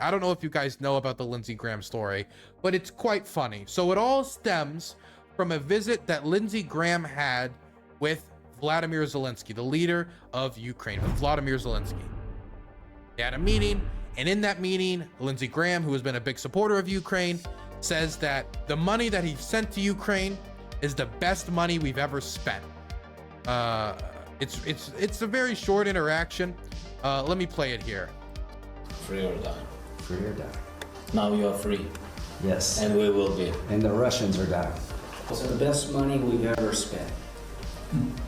I don't know if you guys know about the Lindsey Graham story, but it's quite funny. So it all stems from a visit that Lindsey Graham had with Vladimir Zelensky, the leader of Ukraine, Vladimir Zelensky. They had a meeting, and in that meeting, Lindsey Graham, who has been a big supporter of Ukraine, says that the money that he sent to Ukraine is the best money we've ever spent. It's a very short interaction. Let me play it here. Free or die. Free or die. Now you are free. Yes. And we will be. And the Russians are dying. It's the best money we've ever spent.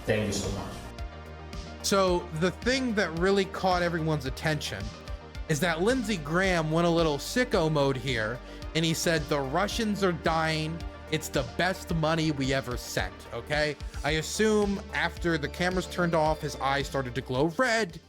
Thank you so much. So the thing that really caught everyone's attention is that Lindsey Graham went a little sicko mode here, and he said the Russians are dying. It's the best money we ever sent. Okay, I assume after the cameras turned off, his eyes started to glow red,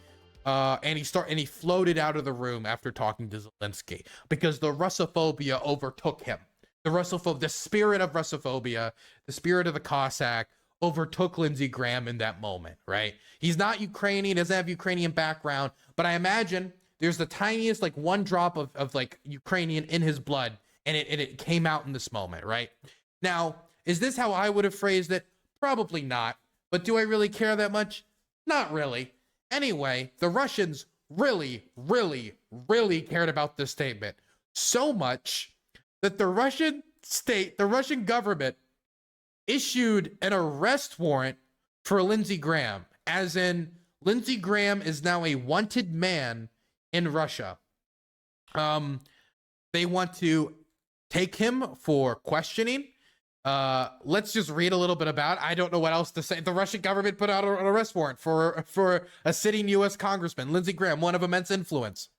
and he floated out of the room after talking to Zelensky because the Russophobia overtook him. The spirit of Russophobia, the spirit of the Cossack, overtook Lindsey Graham in that moment, right? He's not Ukrainian, doesn't have Ukrainian background, but I imagine there's the tiniest, like, one drop of like Ukrainian in his blood, and it came out in this moment, right? Now, is this how I would have phrased it? Probably not. But do I really care that much? Not really. Anyway, the Russians really, really, really cared about this statement. So much that the Russian government issued an arrest warrant for Lindsey Graham, as in Lindsey Graham is now a wanted man in Russia. They want to take him for questioning. Let's just read a little bit about it. I don't know what else to say. The Russian government put out an arrest warrant for a sitting U.S. congressman, Lindsey Graham, one of immense influence.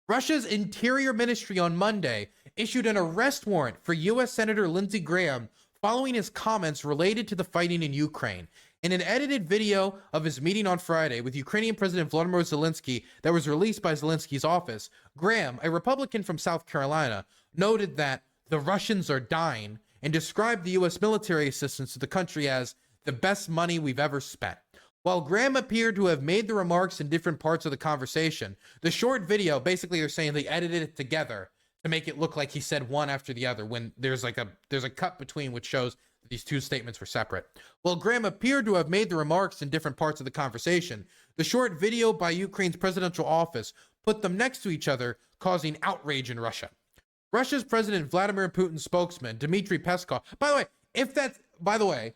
Russia's Interior Ministry on Monday issued an arrest warrant for U.S. Senator Lindsey Graham following his comments related to the fighting in Ukraine. In an edited video of his meeting on Friday with Ukrainian President Volodymyr Zelensky that was released by Zelensky's office, Graham, a Republican from South Carolina, noted that the Russians are dying and described the U.S. military assistance to the country as the best money we've ever spent. While Graham appeared to have made the remarks in different parts of the conversation, the short video, basically they're saying they edited it together to make it look like he said one after the other, when there's a cut between, which shows that these two statements were separate. While Graham appeared to have made the remarks in different parts of the conversation, the short video by Ukraine's presidential office put them next to each other, causing outrage in Russia. Russia's President Vladimir Putin's spokesman, Dmitry Peskov, by the way,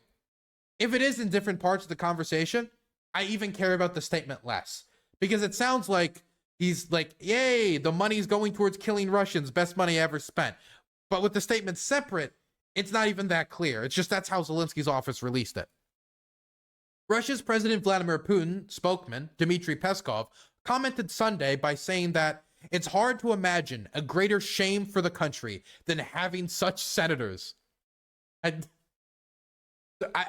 if it is in different parts of the conversation, I even care about the statement less, because it sounds like he's like, yay, the money's going towards killing Russians, best money ever spent. But with the statement separate, it's not even that clear. It's just that's how Zelensky's office released it. Russia's President Vladimir Putin spokesman, Dmitry Peskov, commented Sunday by saying that it's hard to imagine a greater shame for the country than having such senators.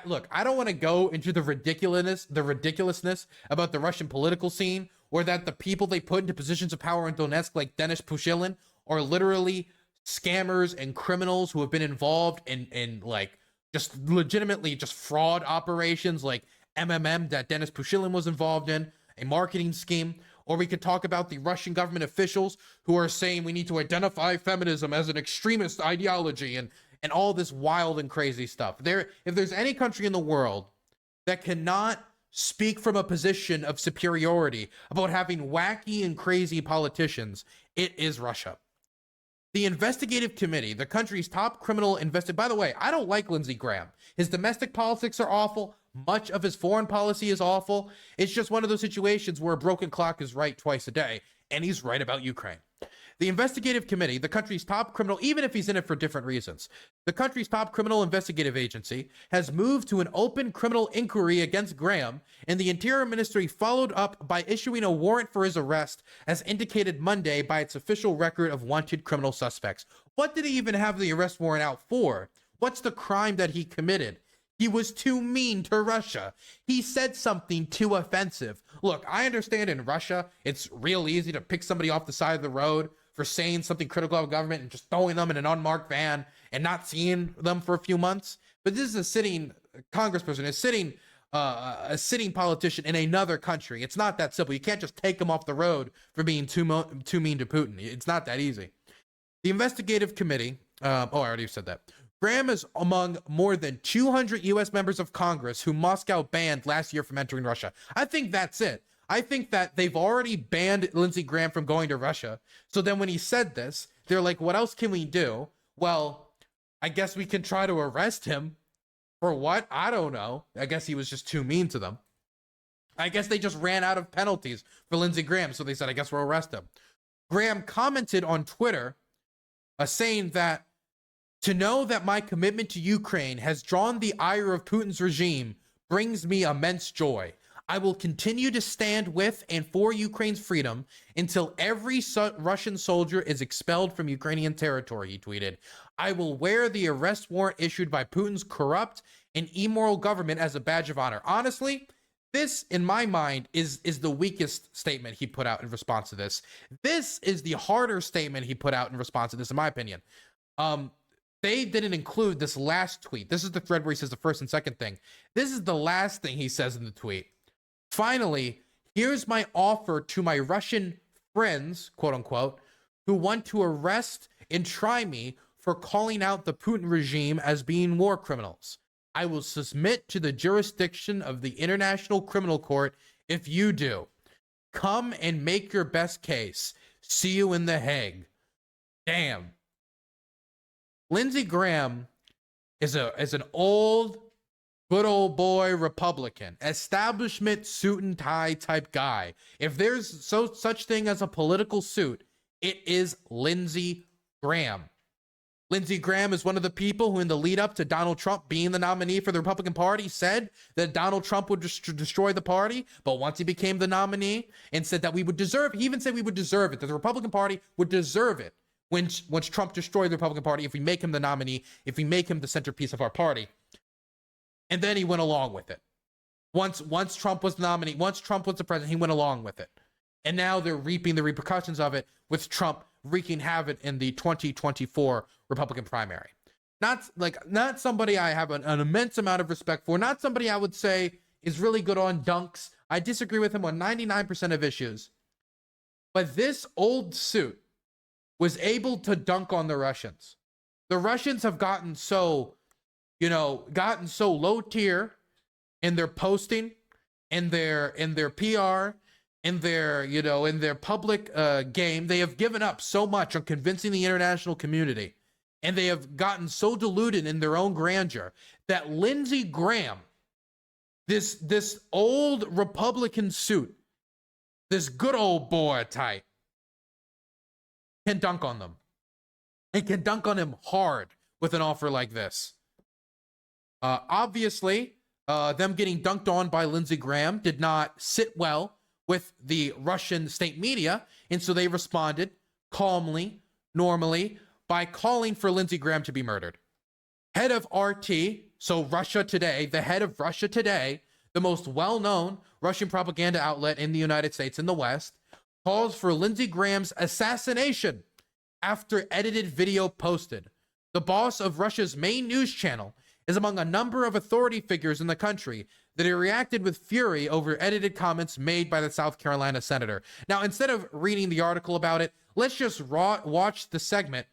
Look, I don't want to go into the ridiculousness about the Russian political scene, or that the people they put into positions of power in Donetsk, like Denis Pushilin, are literally scammers and criminals who have been involved in like just legitimately just fraud operations like MMM that Denis Pushilin was involved in, a marketing scheme. Or we could talk about the Russian government officials who are saying we need to identify feminism as an extremist ideology and all this wild and crazy stuff. If there's any country in the world that cannot speak from a position of superiority about having wacky and crazy politicians, it is Russia. The investigative committee, the country's top criminal by the way, I don't like Lindsey Graham. His domestic politics are awful. Much of his foreign policy is awful. It's just one of those situations where a broken clock is right twice a day, and he's right about Ukraine. The investigative committee, the country's top criminal, even if he's in it for different reasons, the country's top criminal investigative agency has moved to an open criminal inquiry against Graham, and the Interior Ministry followed up by issuing a warrant for his arrest, as indicated Monday by its official record of wanted criminal suspects. What did he even have the arrest warrant out for? What's the crime that he committed? He was too mean to Russia. He said something too offensive. Look, I understand in Russia, it's real easy to pick somebody off the side of the road for saying something critical of government and just throwing them in an unmarked van and not seeing them for a few months. But this is a sitting congressperson, a sitting a sitting politician in another country. It's not that simple. You can't just take him off the road for being too mean to Putin. It's not that easy. The investigative committee, I already said that. Graham is among more than 200 U.S. members of Congress who Moscow banned last year from entering Russia. I think that's it. I think that they've already banned Lindsey Graham from going to Russia. So then when he said this, they're like, what else can we do? Well, I guess we can try to arrest him. For what? I don't know. I guess he was just too mean to them. I guess they just ran out of penalties for Lindsey Graham. So they said, I guess we'll arrest him. Graham commented on Twitter saying that to know that my commitment to Ukraine has drawn the ire of Putin's regime brings me immense joy. I will continue to stand with and for Ukraine's freedom until every Russian soldier is expelled from Ukrainian territory, he tweeted. I will wear the arrest warrant issued by Putin's corrupt and immoral government as a badge of honor. Honestly, this, in my mind, is the weakest statement he put out in response to this. This is the harder statement he put out in response to this, in my opinion. They didn't include this last tweet. This is the thread where he says the first and second thing. This is the last thing he says in the tweet. Finally, here's my offer to my Russian friends, quote unquote, who want to arrest and try me for calling out the Putin regime as being war criminals. I will submit to the jurisdiction of the International Criminal Court if you do. Come and make your best case. See you in The Hague. Damn. Lindsey Graham is an old, good old boy Republican, establishment suit and tie type guy. If there's such thing as a political suit, it is Lindsey Graham. Lindsey Graham is one of the people who, in the lead up to Donald Trump being the nominee for the Republican Party, said that Donald Trump would destroy the party. But once he became the nominee and said that we would deserve, he even said we would deserve it, that the Republican Party would deserve it once Trump destroyed the Republican Party if we make him the nominee, if we make him the centerpiece of our party. And then he went along with it. Once Trump was the nominee, once Trump was the president, he went along with it. And now they're reaping the repercussions of it with Trump wreaking havoc in the 2024 Republican primary. Not somebody I have an immense amount of respect for, not somebody I would say is really good on dunks. I disagree with him on 99% of issues. But this old suit was able to dunk on the Russians. The Russians have gotten so low tier in their posting, in their PR, in their public game. They have given up so much on convincing the international community, and they have gotten so diluted in their own grandeur that Lindsey Graham, this old Republican suit, this good old boy type, can dunk on them. It can dunk on him hard with an offer like this. Obviously, them getting dunked on by Lindsey Graham did not sit well with the Russian state media, and so they responded calmly, normally, by calling for Lindsey Graham to be murdered. Head of RT, so Russia Today, the head of Russia Today, the most well-known Russian propaganda outlet in the United States and the West, calls for Lindsey Graham's assassination after edited video posted. The boss of Russia's main news channel is among a number of authority figures in the country that have reacted with fury over edited comments made by the South Carolina senator. Now, instead of reading the article about it, let's just watch the segment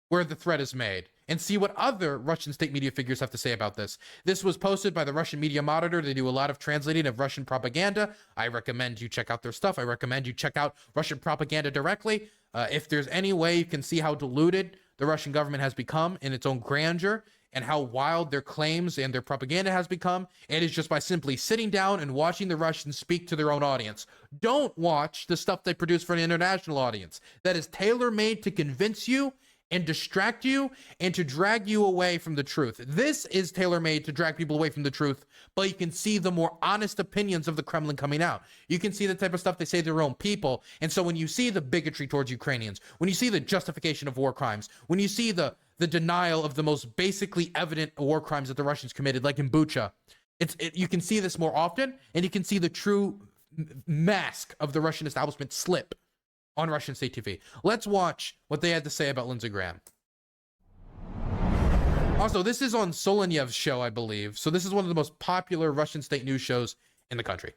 where the threat is made and see what other Russian state media figures have to say about this. This was posted by the Russian Media Monitor. They do a lot of translating of Russian propaganda. I recommend you check out their stuff. I recommend you check out Russian propaganda directly. If there's any way you can see how diluted the Russian government has become in its own grandeur and how wild their claims and their propaganda has become, it is just by simply sitting down and watching the Russians speak to their own audience. Don't watch the stuff they produce for an international audience that is tailor-made to convince you and distract you and to drag you away from the truth. This is tailor-made to drag people away from the truth, but you can see the more honest opinions of the Kremlin coming out. You can see the type of stuff they say to their own people. And so when you see the bigotry towards Ukrainians, when you see the justification of war crimes, when you see the denial of the most basically evident war crimes that the Russians committed, like in Bucha, you can see this more often, and you can see the true mask of the Russian establishment slip on Russian state TV. Let's watch what they had to say about Lindsey Graham. Also, this is on Solonyev's show, I believe. So this is one of the most popular Russian state news shows in the country.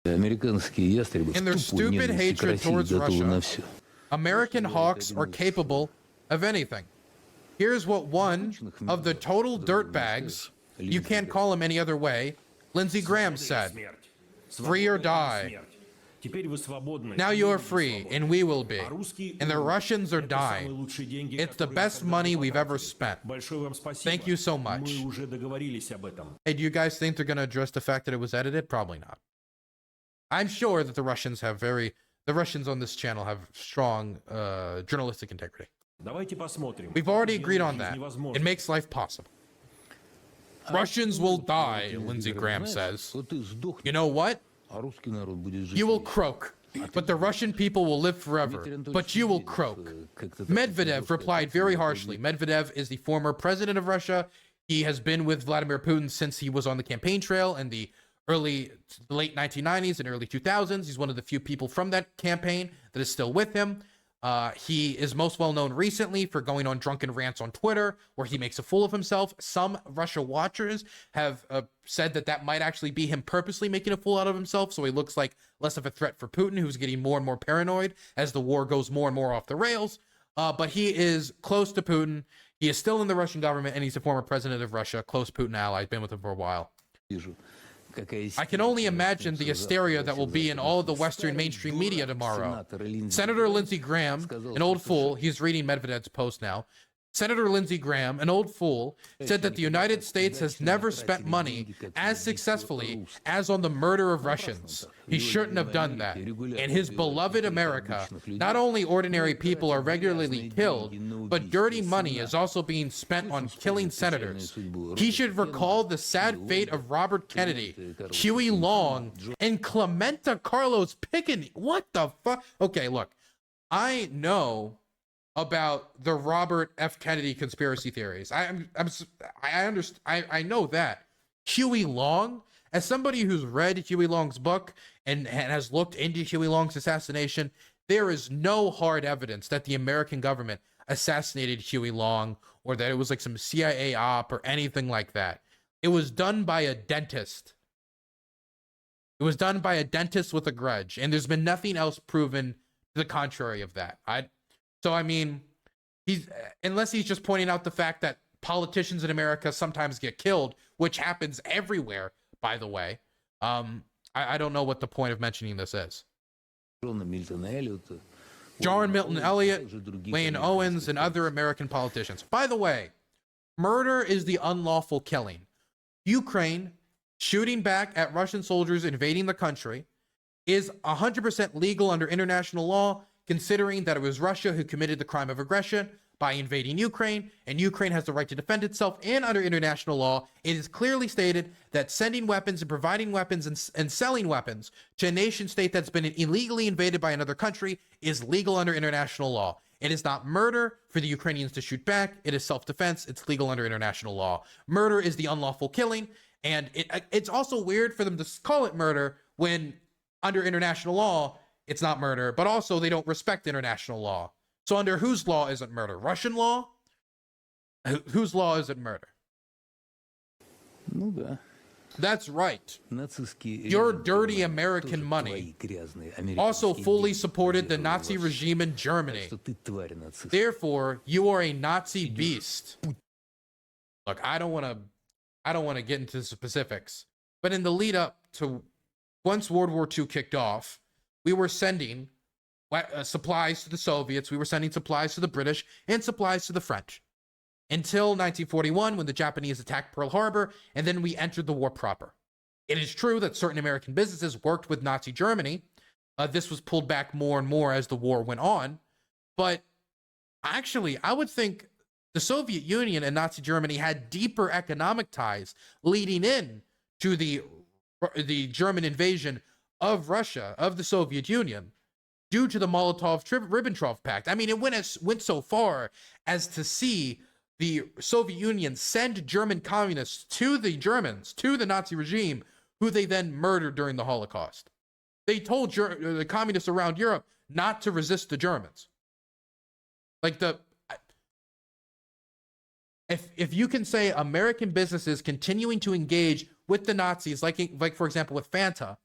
In their stupid hatred towards Russia, American hawks are capable of anything. Here's what one of the total dirtbags, you can't call him any other way, Lindsey Graham said. Free or die. Now you are free, and we will be. And the Russians are dying. It's the best money we've ever spent. Thank you so much. Hey, do you guys think they're going to address the fact that it was edited? Probably not. I'm sure that the Russians on this channel have strong journalistic integrity. We've already agreed on that. It makes life possible. Russians will die, Lindsey Graham says. You know what? You will croak, but the Russian people will live forever. But you will croak. Medvedev replied very harshly. Medvedev is the former president of Russia. He has been with Vladimir Putin since he was on the campaign trail in the late 1990s and early 2000s. He's one of the few people from that campaign that is still with him. He is most well known recently for going on drunken rants on Twitter where he makes a fool of himself. Some Russia watchers have said that that might actually be him purposely making a fool out of himself, so he looks like less of a threat for Putin, who's getting more and more paranoid as the war goes more and more off the rails. But he is close to Putin. He is still in the Russian government, and he's a former president of Russia, close Putin ally, been with him for a while. I can only imagine the hysteria that will be in all of the Western mainstream media tomorrow. Senator Lindsey Graham, an old fool, he's reading Medvedev's post now. Senator Lindsey Graham, an old fool, said that the United States has never spent money as successfully as on the murder of Russians. He shouldn't have done that. In his beloved America, not only ordinary people are regularly killed, but dirty money is also being spent on killing senators. He should recall the sad fate of Robert Kennedy, Huey Long, and Clementa Carlos Pickney. What the fuck? Okay, look, I know about the Robert F. Kennedy conspiracy theories. I understand. I know that. Huey Long, as somebody who's read Huey Long's book and has looked into Huey Long's assassination, there is no hard evidence that the American government assassinated Huey Long or that it was like some CIA op or anything like that. It was done by a dentist. It was done by a dentist with a grudge, and there's been nothing else proven to the contrary of that. So, I mean, unless he's just pointing out the fact that politicians in America sometimes get killed, which happens everywhere, by the way. I don't know what the point of mentioning this is. John Milton Elliott, Wayne Owens, and other American politicians. By the way, murder is the unlawful killing. Ukraine shooting back at Russian soldiers invading the country is 100% legal under international law, considering that it was Russia who committed the crime of aggression by invading Ukraine, and Ukraine has the right to defend itself. And under international law, it is clearly stated that sending weapons and providing weapons and selling weapons to a nation state that's been illegally invaded by another country is legal under international law. It is not murder for the Ukrainians to shoot back. It is self-defense. It's legal under international law. Murder is the unlawful killing, and it's also weird for them to call it murder when under international law, it's not murder, but also they don't respect international law. So under whose law isn't murder? Russian law? Whose law isn't murder? That's right. Your dirty American money also fully supported the Nazi regime in Germany. Therefore, you are a Nazi beast. Look, I don't want to get into the specifics, but in the lead up to once World War II kicked off, we were sending supplies to the Soviets, we were sending supplies to the British, and supplies to the French. Until 1941, when the Japanese attacked Pearl Harbor, and then we entered the war proper. It is true that certain American businesses worked with Nazi Germany. This was pulled back more and more as the war went on. But actually, I would think the Soviet Union and Nazi Germany had deeper economic ties leading in to the German invasion of Russia, of the Soviet Union, due to the Molotov-Ribbentrop Pact. I mean, it went so far as to see the Soviet Union send German communists to the Germans, to the Nazi regime, who they then murdered during the Holocaust. They told the communists around Europe not to resist the Germans. Like If you can say American businesses continuing to engage with the Nazis, like for example with Fanta,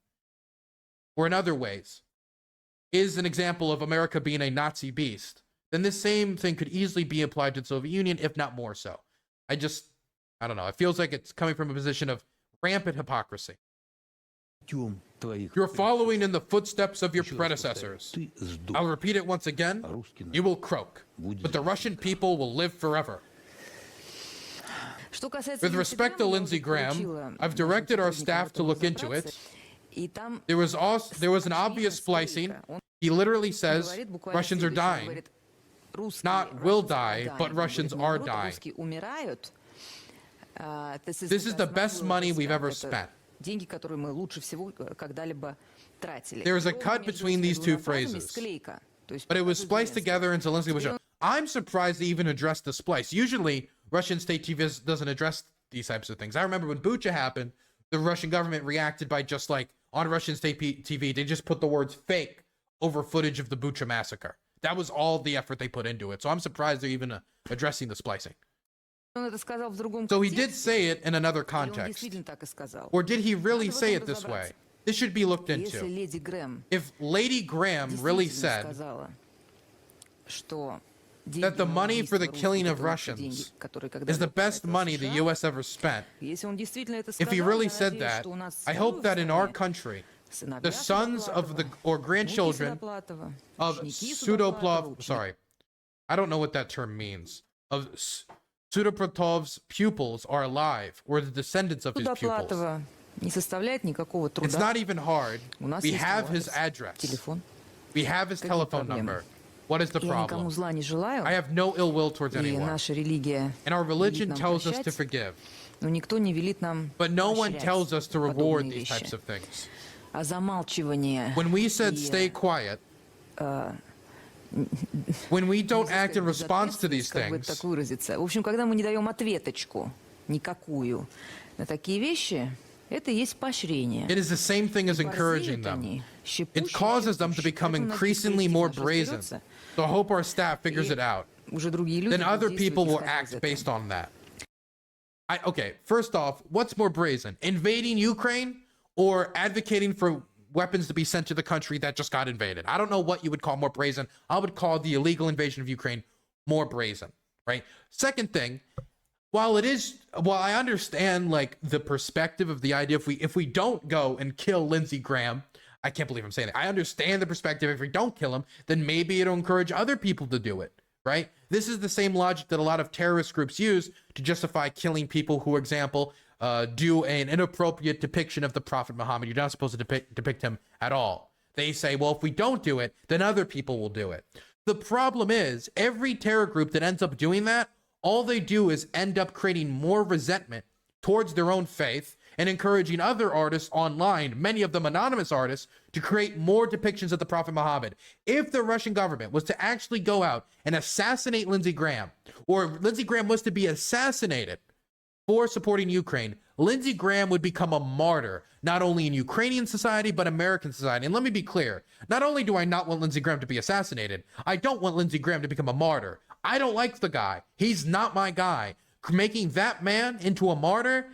or in other ways, is an example of America being a Nazi beast, then this same thing could easily be applied to the Soviet Union, if not more so. I don't know. It feels like it's coming from a position of rampant hypocrisy. You're following in the footsteps of your predecessors. I'll repeat it once again. You will croak, but the Russian people will live forever. With respect to Lindsey Graham, I've directed our staff to look into it. There was an obvious splicing. He literally says Russians are dying. Not will die, but Russians are dying. This is the best money we've ever spent. There is a cut between these two phrases, but it was spliced together into Lindsay was. I'm surprised they even addressed the splice. Usually, Russian state TV doesn't address these types of things. I remember when Bucha happened, the Russian government reacted by just like on Russian state TV, they just put the words fake over footage of the Bucha massacre. That was all the effort they put into it. So I'm surprised they're even addressing the splicing. So he did say it in another context. Or did he really say it this way? This should be looked into. If Lady Graham really said that the money for the killing of Russians is the best money the U.S. ever spent, if he really said that, I hope that in our country, the sons of the or grandchildren of I don't know what that term means, of Sudoprotov's pupils are alive, or the descendants of his pupils. It's not even hard. We have his address. We have his telephone number. What is the problem? I have no ill will towards anyone. And our religion tells us to forgive. But no one tells us to reward these types of things. When we said stay quiet, when we don't act in response to these things, it is the same thing as encouraging them. It causes them to become increasingly more brazen. So I hope our staff figures it out. Then other people will act based on that. Okay, first off, what's more brazen? Invading Ukraine or advocating for weapons to be sent to the country that just got invaded? I don't know what you would call more brazen. I would call the illegal invasion of Ukraine more brazen, right? Second thing, while I understand like the perspective of the idea, if we don't go and kill Lindsey Graham, I can't believe I'm saying that. I understand the perspective. If we don't kill him, then maybe it'll encourage other people to do it, right? This is the same logic that a lot of terrorist groups use to justify killing people who, for example, do an inappropriate depiction of the Prophet Muhammad. You're not supposed to depict him at all. They say, well, if we don't do it, then other people will do it. The problem is every terror group that ends up doing that, all they do is end up creating more resentment towards their own faith and encouraging other artists online, many of them anonymous artists, to create more depictions of the Prophet Muhammad. If the Russian government was to actually go out and assassinate Lindsey Graham, or Lindsey Graham was to be assassinated for supporting Ukraine, Lindsey Graham would become a martyr, not only in Ukrainian society, but American society. And let me be clear, not only do I not want Lindsey Graham to be assassinated, I don't want Lindsey Graham to become a martyr. I don't like the guy. He's not my guy. Making that man into a martyr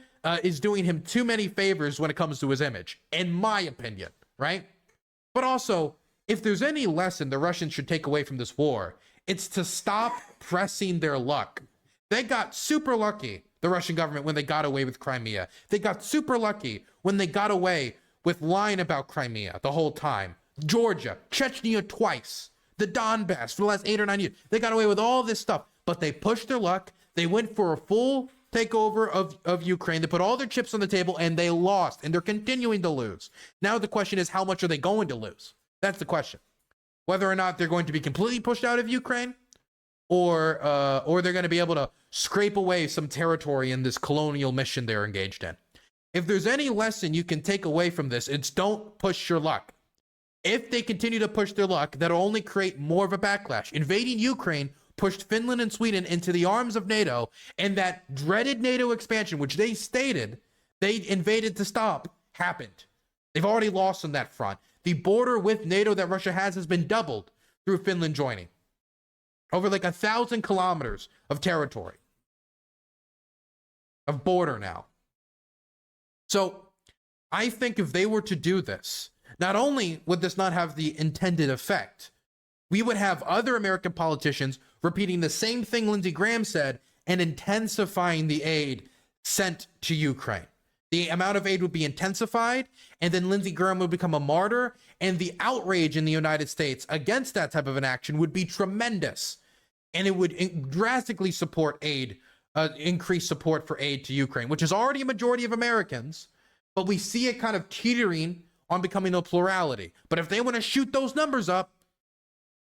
is doing him too many favors when it comes to his image, in my opinion, right? But also, if there's any lesson the Russians should take away from this war, it's to stop pressing their luck. They got super lucky, the Russian government, when they got away with Crimea. They got super lucky when they got away with lying about Crimea the whole time. Georgia, Chechnya twice, the Donbass for the last 8 or 9 years. They got away with all this stuff, but they pushed their luck. They went for a full takeover of Ukraine. They put all their chips on the table and they lost, and they're continuing to lose. Now the question is, how much are they going to lose? That's the question. Whether or not they're going to be completely pushed out of Ukraine, or they're going to be able to scrape away some territory in this colonial mission they're engaged in. If there's any lesson you can take away from this, it's don't push your luck. If they continue to push their luck, that'll only create more of a backlash. Invading Ukraine pushed Finland and Sweden into the arms of NATO, and that dreaded NATO expansion, which they stated they invaded to stop, happened. They've already lost on that front. The border with NATO that Russia has been doubled through Finland joining. Over like 1,000 kilometers of territory. of border now. So I think if they were to do this, not only would this not have the intended effect, we would have other American politicians repeating the same thing Lindsey Graham said and intensifying the aid sent to Ukraine. The amount of aid would be intensified, and then Lindsey Graham would become a martyr, and the outrage in the United States against that type of an action would be tremendous, and it would drastically support aid, increase support for aid to Ukraine, which is already a majority of Americans, but we see it kind of teetering on becoming a plurality. But if they want to shoot those numbers up,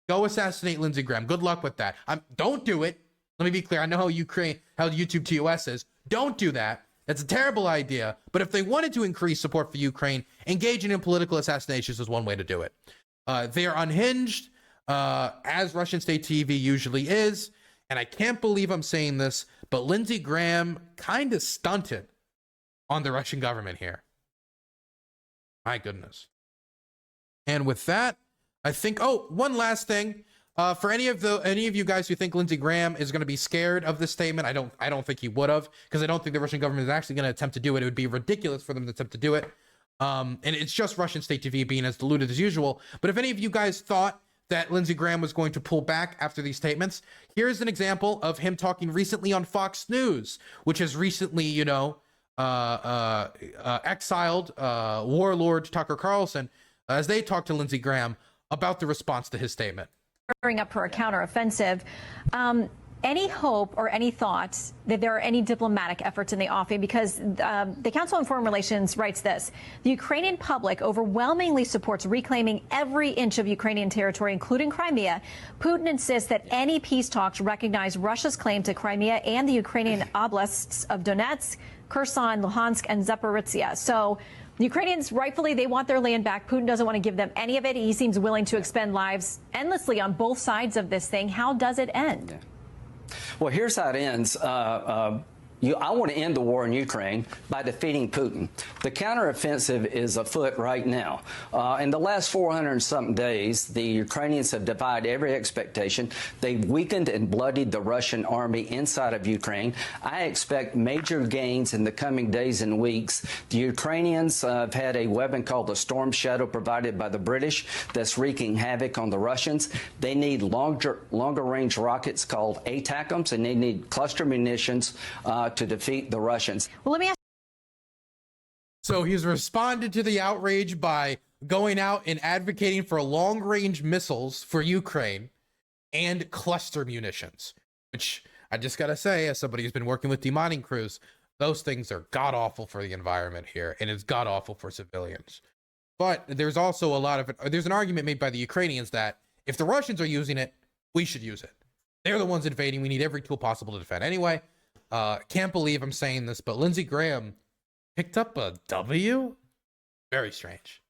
go assassinate Lindsey Graham. Good luck with that. Don't do it. Let me be clear. I know how YouTube TOS is. Don't do that. That's a terrible idea. But if they wanted to increase support for Ukraine, engaging in political assassinations is one way to do it. They are unhinged, as Russian state TV usually is. And I can't believe I'm saying this, but Lindsey Graham kind of stunted on the Russian government here. My goodness. And with that, I think, one last thing. For any of you guys who think Lindsey Graham is going to be scared of this statement, I don't think he would have, because I don't think the Russian government is actually going to attempt to do it. It would be ridiculous for them to attempt to do it. And it's just Russian state TV being as deluded as usual. But if any of you guys thought that Lindsey Graham was going to pull back after these statements, here's an example of him talking recently on Fox News, which has recently, exiled warlord Tucker Carlson, as they talked to Lindsey Graham about the response to his statement. Up for a counteroffensive. Any hope or any thoughts that there are any diplomatic efforts in the offing? Because the Council on Foreign Relations writes this: the Ukrainian public overwhelmingly supports reclaiming every inch of Ukrainian territory, including Crimea. Putin insists that any peace talks recognize Russia's claim to Crimea and the Ukrainian oblasts of Donetsk, Kherson, Luhansk, and Zaporizhia. So the Ukrainians, rightfully, they want their land back. Putin doesn't want to give them any of it. He seems willing to expend lives endlessly on both sides of this thing. How does it end? Yeah. Well, here's how it ends. I want to end the war in Ukraine by defeating Putin. The counteroffensive is afoot right now. In the last 400-something days, the Ukrainians have defied every expectation. They've weakened and bloodied the Russian army inside of Ukraine. I expect major gains in the coming days and weeks. The Ukrainians have had a weapon called the Storm Shadow provided by the British that's wreaking havoc on the Russians. They need longer-range rockets called ATACMS, and they need cluster munitions to defeat the Russians. Well, let me ask. So he's responded to the outrage by going out and advocating for long-range missiles for Ukraine and cluster munitions, which I just got to say, as somebody who's been working with demining crews, those things are god-awful for the environment here, and it's god-awful for civilians. But there's also there's an argument made by the Ukrainians that if the Russians are using it, we should use it. They're the ones invading. We need every tool possible to defend. Anyway, can't believe I'm saying this, but Lindsey Graham picked up a W? Very strange.